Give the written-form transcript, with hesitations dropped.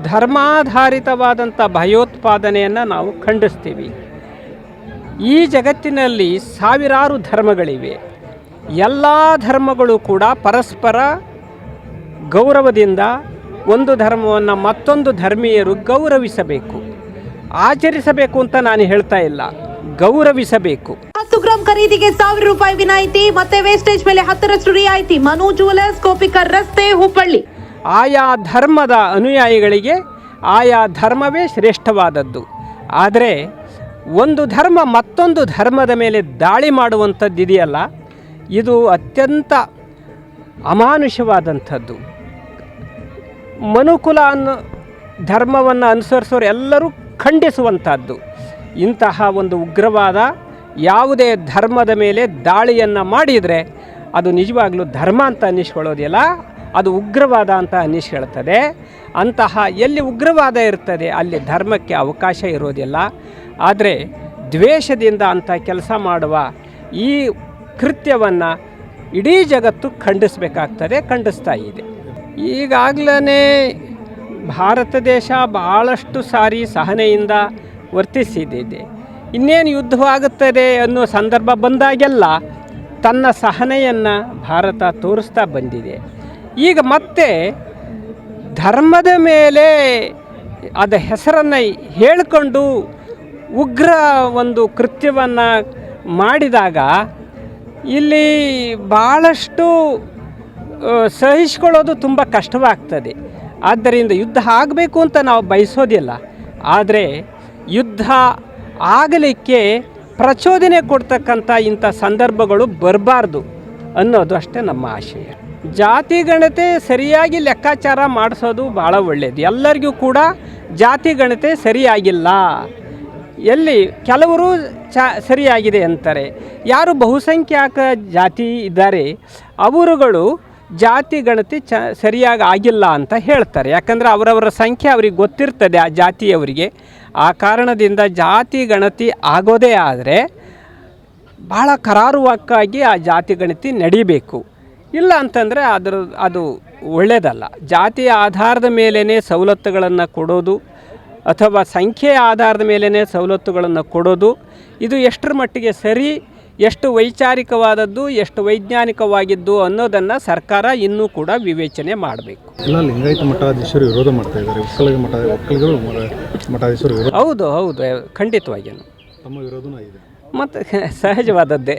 ಧರ್ಮಾಧಾರಿತವಾದಂಥ ಭಯೋತ್ಪಾದನೆಯನ್ನು ನಾವು ಖಂಡಿಸ್ತೀವಿ. ಈ ಜಗತ್ತಿನಲ್ಲಿ ಸಾವಿರಾರು ಧರ್ಮಗಳಿವೆ. ಎಲ್ಲ ಧರ್ಮಗಳು ಕೂಡ ಪರಸ್ಪರ ಗೌರವದಿಂದ ಒಂದು ಧರ್ಮವನ್ನು ಮತ್ತೊಂದು ಧರ್ಮೀಯರು ಗೌರವಿಸಬೇಕು, ಆಚರಿಸಬೇಕು ಅಂತ ನಾನು ಹೇಳ್ತಾ ಇಲ್ಲ, ಗೌರವಿಸಬೇಕು. 10 ಗ್ರಾಂ ಖರೀದಿಗೆ 1000 ರೂಪಾಯಿ ವಿನಾಯಿತಿ, ಮತ್ತೆ ವೇಸ್ಟೇಜ್ ಮೇಲೆ 10% ರಿಯಾಯಿತಿ. ಮನು ಜ್ಯುವೆಲರ್ಸ್, ಕೋಪಿಕರ್ ರಸ್ತೆ, ಹುಬ್ಬಳ್ಳಿ. ಆಯಾ ಧರ್ಮದ ಅನುಯಾಯಿಗಳಿಗೆ ಆಯಾ ಧರ್ಮವೇ ಶ್ರೇಷ್ಠವಾದದ್ದು. ಆದರೆ ಒಂದು ಧರ್ಮ ಮತ್ತೊಂದು ಧರ್ಮದ ಮೇಲೆ ದಾಳಿ ಮಾಡುವಂಥದ್ದು ಇದೆಯಲ್ಲ, ಇದು ಅತ್ಯಂತ ಅಮಾನುಷವಾದಂಥದ್ದು. ಮನುಕುಲ ಅನ್ನೋ ಧರ್ಮವನ್ನು ಅನುಸರಿಸೋರು ಎಲ್ಲರೂ ಖಂಡಿಸುವಂಥದ್ದು. ಇಂತಹ ಒಂದು ಉಗ್ರವಾದ ಯಾವುದೇ ಧರ್ಮದ ಮೇಲೆ ದಾಳಿಯನ್ನು ಮಾಡಿದರೆ ಅದು ನಿಜವಾಗ್ಲೂ ಧರ್ಮ ಅಂತ ಅನ್ನಿಸ್ಕೊಳ್ಳೋದಿಲ್ಲ, ಅದು ಉಗ್ರವಾದ ಅಂತ ಅನ್ನಿಸ್ಕೊಳ್ತದೆ. ಅಂತಹ ಎಲ್ಲಿ ಉಗ್ರವಾದ ಇರ್ತದೆ ಅಲ್ಲಿ ಧರ್ಮಕ್ಕೆ ಅವಕಾಶ ಇರೋದಿಲ್ಲ. ಆದರೆ ದ್ವೇಷದಿಂದ ಅಂಥ ಕೆಲಸ ಮಾಡುವ ಈ ಕೃತ್ಯವನ್ನು ಇಡೀ ಜಗತ್ತು ಖಂಡಿಸಬೇಕಾಗ್ತದೆ, ಖಂಡಿಸ್ತಾ ಇದೆ. ಈಗಾಗಲೇ ಭಾರತ ದೇಶ ಭಾಳಷ್ಟು ಸಾರಿ ಸಹನೆಯಿಂದ ವರ್ತಿಸಿದೆ. ಇನ್ನೇನು ಯುದ್ಧವಾಗುತ್ತದೆ ಅನ್ನೋ ಸಂದರ್ಭ ಬಂದಾಗೆಲ್ಲ ತನ್ನ ಸಹನೆಯನ್ನು ಭಾರತ ತೋರಿಸ್ತಾ ಬಂದಿದೆ. ಈಗ ಮತ್ತೆ ಧರ್ಮದ ಮೇಲೆ ಅದ ಹೆಸರನ್ನು ಹೇಳಿಕೊಂಡು ಉಗ್ರ ಒಂದು ಕೃತ್ಯವನ್ನು ಮಾಡಿದಾಗ ಇಲ್ಲಿ ಭಾಳಷ್ಟು ಸಹಿಸ್ಕೊಳ್ಳೋದು ತುಂಬ ಕಷ್ಟವಾಗ್ತದೆ. ಆದ್ದರಿಂದ ಯುದ್ಧ ಆಗಬೇಕು ಅಂತ ನಾವು ಬಯಸೋದಿಲ್ಲ, ಆದರೆ ಯುದ್ಧ ಆಗಲಿಕ್ಕೆ ಪ್ರಚೋದನೆ ಕೊಡ್ತಕ್ಕಂಥ ಇಂಥ ಸಂದರ್ಭಗಳು ಬರಬಾರ್ದು ಅನ್ನೋದು ಅಷ್ಟೇ ನಮ್ಮ ಆಶಯ. ಜಾತಿ ಗಣತೆ ಸರಿಯಾಗಿ ಲೆಕ್ಕಾಚಾರ ಮಾಡಿಸೋದು ಭಾಳ ಒಳ್ಳೆಯದು. ಎಲ್ಲರಿಗೂ ಕೂಡ ಜಾತಿ ಗಣತೆ ಸರಿಯಾಗಿಲ್ಲ, ಎಲ್ಲಿ ಕೆಲವರು ಸರಿಯಾಗಿದೆ ಅಂತಾರೆ. ಯಾರು ಬಹುಸಂಖ್ಯಾತ ಜಾತಿ ಇದ್ದಾರೆ ಅವರುಗಳು ಜಾತಿ ಗಣತಿ ಸರಿಯಾಗಿ ಆಗಿಲ್ಲ ಅಂತ ಹೇಳ್ತಾರೆ. ಯಾಕಂದರೆ ಅವರವರ ಸಂಖ್ಯೆ ಅವ್ರಿಗೆ ಗೊತ್ತಿರ್ತದೆ, ಆ ಜಾತಿಯವರಿಗೆ. ಆ ಕಾರಣದಿಂದ ಜಾತಿ ಗಣತಿ ಆಗೋದೇ ಆದರೆ ಭಾಳ ಕರಾರುವಕ್ಕಾಗಿ ಆ ಜಾತಿ ಗಣತಿ ನಡಿಬೇಕು. ಇಲ್ಲ ಅಂತಂದರೆ ಅದು ಒಳ್ಳೆಯದಲ್ಲ. ಜಾತಿಯ ಆಧಾರದ ಮೇಲೇ ಸವಲತ್ತುಗಳನ್ನು ಕೊಡೋದು ಅಥವಾ ಸಂಖ್ಯೆಯ ಆಧಾರದ ಮೇಲೇ ಸವಲತ್ತುಗಳನ್ನು ಕೊಡೋದು ಇದು ಎಷ್ಟರ ಮಟ್ಟಿಗೆ ಸರಿ, ಎಷ್ಟು ವೈಚಾರಿಕವಾದದ್ದು, ಎಷ್ಟು ವೈಜ್ಞಾನಿಕವಾಗಿದ್ದು ಅನ್ನೋದನ್ನು ಸರ್ಕಾರ ಇನ್ನೂ ಕೂಡ ವಿವೇಚನೆ ಮಾಡಬೇಕು. ಎಲ್ಲ ಲಿಂಗಾಯತ ಮಠಾಧೀಶರು ವಿರೋಧ ಮಾಡ್ತಾ ಇದ್ದಾರೆ, ಒಕ್ಕಲಿಗರು ಮಠಾಧೀಶರು ವಿರೋಧ. ಹೌದು, ಖಂಡಿತವಾಗಿಯೂ ತಮ್ಮ ವಿರೋಧನೂ ಇದೆ ಮತ್ತು ಸಹಜವಾದದ್ದೇ.